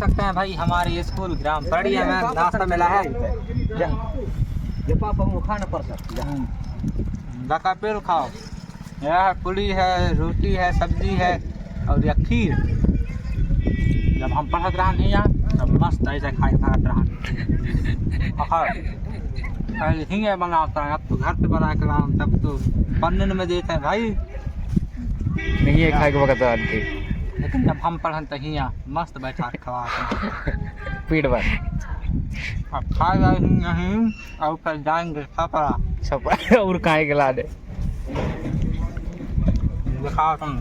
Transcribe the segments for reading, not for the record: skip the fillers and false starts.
सकते हैं भाई हमारे स्कूल ग्राम पड़िया में नाश्ता मिला है। खाना पड़ सकता लका पेड़ खाओ, यह पूरी है, रोटी है, सब्जी है और यह खीर। जब हम पढ़त रहा नहीं यहाँ तब मस्त ऐसे खाते रहा। हिंगे बनाता है, अब तो घर पे बना के लाऊं तब तो बनने में देते हैं भाई नहीं है खाए के वक्त आदमी। लेकिन जब हम पढ़न तो यहाँ मस्त बैठा के खवाते हैं पीठ भर। अब खाएगा नहीं और फिर जाएंगे छपरा। छपरा और खाए के ला दे दिखाओ तुम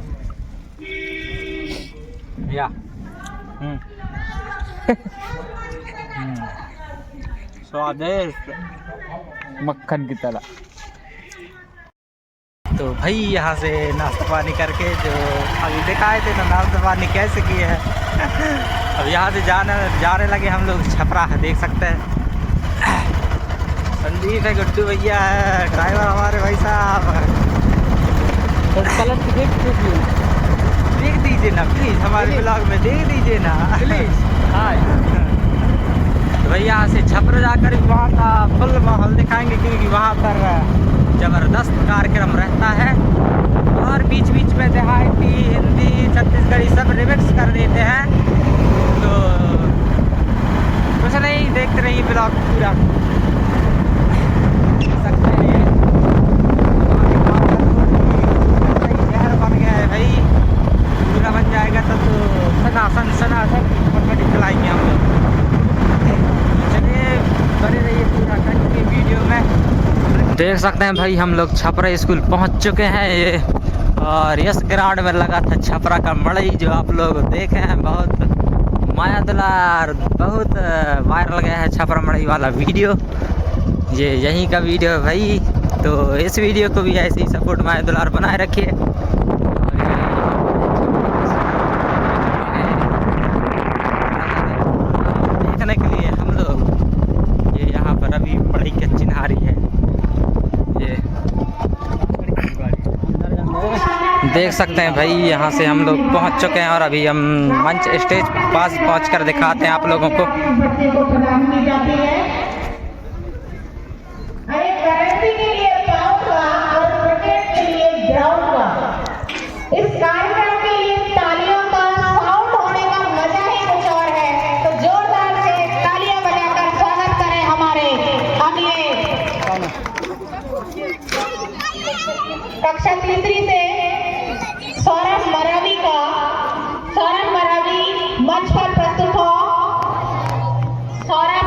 या स्वादिष्ट मक्खन की तरह। तो भाई यहाँ से नाश्ता पानी करके जो अभी दिखाए थे ना नाश्ता पानी कैसे किए हैं अब यहाँ से जाने लगे हम लोग छपरा है, देख सकते हैं। संदीप है, गुड्डू भैया है, ड्राइवर हमारे भाई साहब। तो कलर की देख दीजिए ना प्लीज़, हमारे ब्लॉग में देख दीजिए ना प्लीज। हाँ तो भाई यहाँ से छपरा जाकर वहाँ का फुल माहौल दिखाएंगे क्योंकि वहाँ पर ज़बरदस्त कार्यक्रम रहता है और बीच बीच में देहाती हिंदी छत्तीसगढ़ी सब रिमिक्स कर देते हैं। तो कुछ नहीं, देखते रहिए ब्लॉग पूरा। शहर बन गया है भाई, पूरा बन जाएगा तब तो सनातन पटपटी चलाएंगे हम लोग। चलिए बने रहिए पूरा कंटिन्यू वीडियो में। देख सकते हैं भाई हम लोग छपरा स्कूल पहुंच चुके हैं ये, और यस ग्राउंड में लगा था छपरा का मड़ई जो आप लोग देखे हैं, बहुत माया दुलार, बहुत वायरल गया है छपरा मड़ई वाला वीडियो। ये यहीं का वीडियो है भाई, तो इस वीडियो को भी ऐसे ही सपोर्ट माया दुलार बनाए रखिए। देखने के लिए हम लोग ये यहाँ पर अभी मड़ई के चिन्हारी है, देख सकते हैं भाई। यहाँ से हम लोग पहुँच चुके हैं और अभी हम मंच स्टेज पास पहुँचकर दिखाते हैं आप लोगों को। इस कार्यक्रम के लिए तालियों का साउंड होने का मजा ही कुछ और है, तो जोरदार से तालियां बजाकर स्वागत करें हमारे अगले कक्षा तीसरी से सौरभ मरावी का। सौरभ मरावी मंच पर प्रस्तुत हो। Saurabh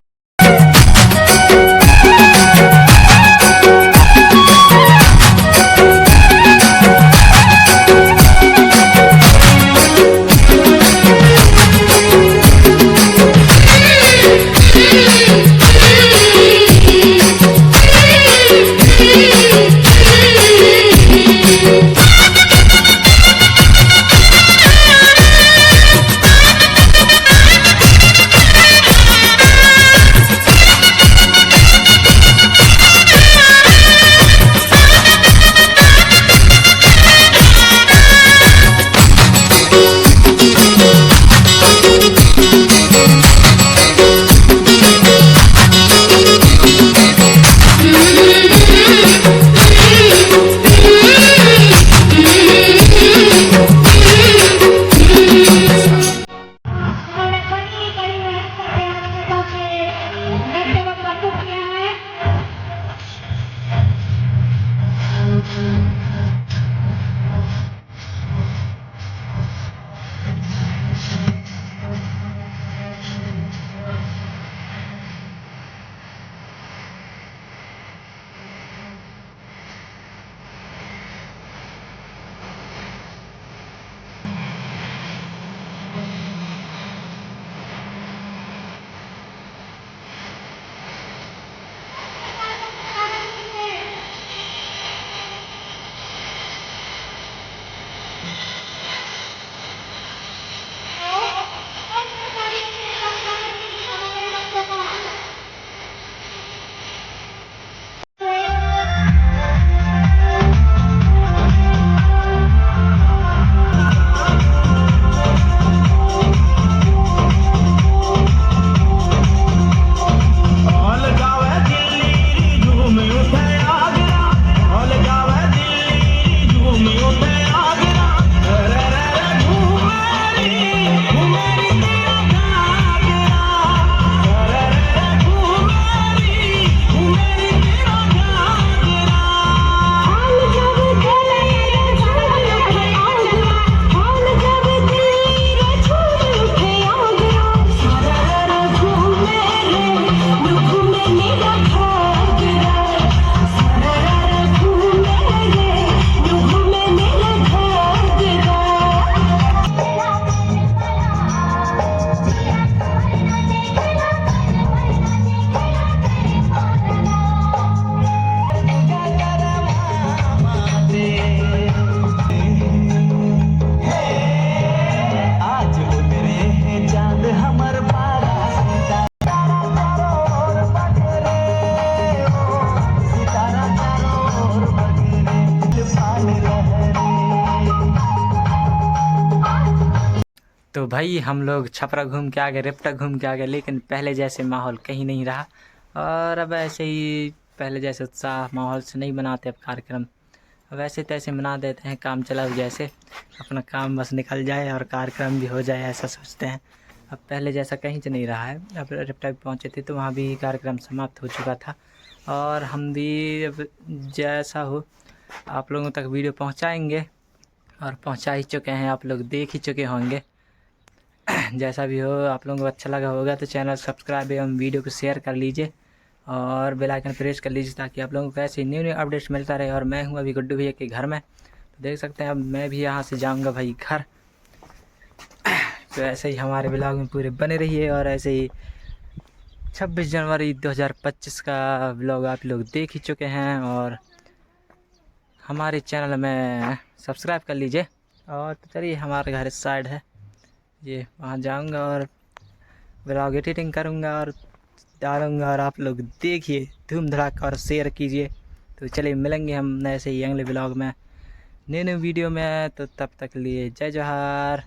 Thank you. भाई हम लोग छपरा घूम के आ गए, रेपटा घूम के आ गए, लेकिन पहले जैसे माहौल कहीं नहीं रहा। और अब ऐसे ही पहले जैसे उत्साह माहौल से नहीं बनाते अब कार्यक्रम, अब ऐसे तैसे मना देते हैं, काम चला जैसे, अपना काम बस निकल जाए और कार्यक्रम भी हो जाए ऐसा सोचते हैं। अब पहले जैसा कहीं से नहीं रहा है। अब रेपटा भी पहुँचे थे तो वहाँ भी कार्यक्रम समाप्त हो चुका था, और हम भी अब जैसा हो आप लोगों तक वीडियो पहुँचाएँगे, और पहुँचा ही चुके हैं, आप लोग देख ही चुके होंगे। जैसा भी हो, आप लोगों को अच्छा लगा होगा तो चैनल सब्सक्राइब एवं वीडियो को शेयर कर लीजिए और बेल आइकन प्रेस कर लीजिए, ताकि आप लोगों को ऐसे न्यू अपडेट्स मिलता रहे। और मैं हूं अभी गुड्डू भैया के घर में, तो देख सकते हैं अब मैं भी यहां से जाऊंगा भाई घर। तो ऐसे ही हमारे ब्लॉग में पूरे बने रहिए, और ऐसे ही 26 जनवरी 2025 का ब्लॉग आप लोग देख ही चुके हैं, और हमारे चैनल में सब्सक्राइब कर लीजिए। और तो चलिए, हमारे घर इस साइड है, ये वहाँ जाऊंगा और ब्लॉग एडिटिंग करूंगा और डालूंगा, और आप लोग देखिए धूम धड़ाका और शेयर कीजिए। तो चलिए मिलेंगे हम ऐसे ही अगले ब्लॉग में, न्यू वीडियो में। तो तब तक लिए जय जोहार।